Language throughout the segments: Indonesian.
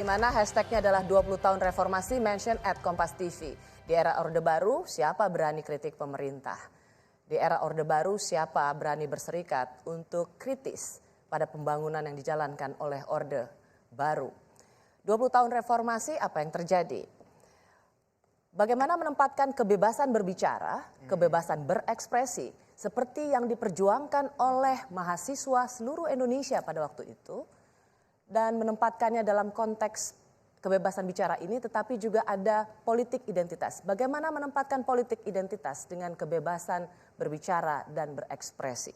Di mana hashtagnya adalah 20 tahun reformasi mention at Kompas TV. Di era Orde Baru, siapa berani kritik pemerintah? Di era Orde Baru, siapa berani berserikat untuk kritis pada pembangunan yang dijalankan oleh Orde Baru? 20 tahun reformasi, apa yang terjadi? Bagaimana menempatkan kebebasan berbicara, kebebasan berekspresi, seperti yang diperjuangkan oleh mahasiswa seluruh Indonesia pada waktu itu, dan menempatkannya dalam konteks kebebasan bicara ini, tetapi juga ada politik identitas. Bagaimana menempatkan politik identitas dengan kebebasan berbicara dan berekspresi?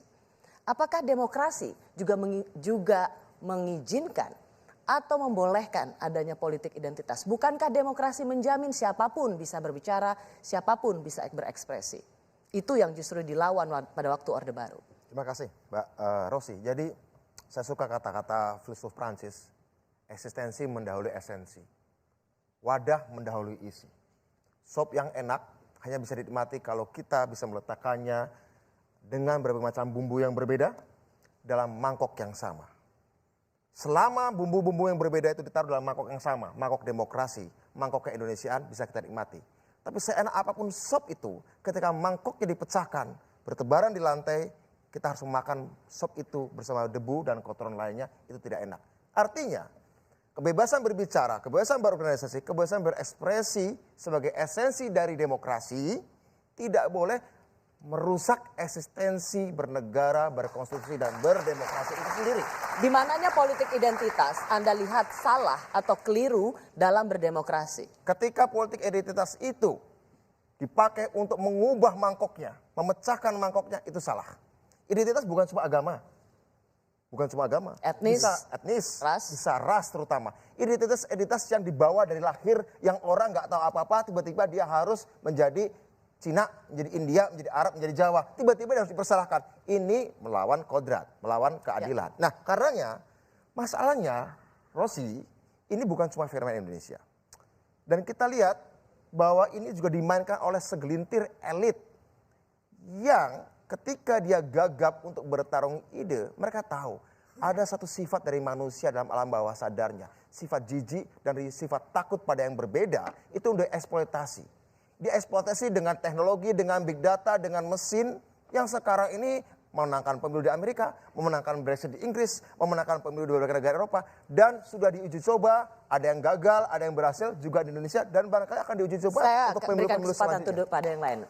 Apakah demokrasi juga mengizinkan atau membolehkan adanya politik identitas? Bukankah demokrasi menjamin siapapun bisa berbicara, siapapun bisa berekspresi? Itu yang justru dilawan pada waktu Orde Baru. Terima kasih Mbak Rosi. Jadi saya suka kata-kata filsuf Prancis, eksistensi mendahului esensi. Wadah mendahului isi. Sop yang enak hanya bisa dinikmati kalau kita bisa meletakkannya dengan berbagai macam bumbu yang berbeda dalam mangkok yang sama. Selama bumbu-bumbu yang berbeda itu ditaruh dalam mangkok yang sama, mangkok demokrasi, mangkok keindonesiaan bisa kita nikmati. Tapi seenak apapun sop itu, ketika mangkoknya dipecahkan, bertebaran di lantai, kita harus memakan sop itu bersama debu dan kotoran lainnya, itu tidak enak. Artinya, kebebasan berbicara, kebebasan berorganisasi, kebebasan berekspresi sebagai esensi dari demokrasi tidak boleh merusak eksistensi bernegara, berkonstitusi, dan berdemokrasi itu sendiri. Di mananya politik identitas Anda lihat salah atau keliru dalam berdemokrasi? Ketika politik identitas itu dipakai untuk mengubah mangkoknya, memecahkan mangkoknya, itu salah. Identitas bukan cuma agama. Bukan cuma agama. Etnis, bisa etnis, ras. bisa ras terutama. Identitas yang dibawa dari lahir, yang orang nggak tahu apa-apa, tiba-tiba dia harus menjadi Cina, menjadi India, menjadi Arab, menjadi Jawa. Tiba-tiba dia harus dipersalahkan. Ini melawan kodrat, melawan keadilan. Ya. Nah, karenanya masalahnya, Rosi, ini bukan cuma fenomena Indonesia. Dan kita lihat bahwa ini juga dimainkan oleh segelintir elit yang ketika dia gagap untuk bertarung ide, mereka tahu ada satu sifat dari manusia dalam alam bawah sadarnya. Sifat jijik dan sifat takut pada yang berbeda, itu udah eksploitasi. Dieksploitasi dengan teknologi, dengan big data, dengan mesin yang sekarang ini memenangkan pemilu di Amerika, memenangkan Brexit di Inggris, memenangkan pemilu di beberapa negara Eropa, dan sudah diuji coba, ada yang gagal, ada yang berhasil juga di Indonesia, dan barangkali akan diuji coba Saya untuk pemilu-pemilu selanjutnya. Saya selanjutnya. berikan kesempatan pada yang lain.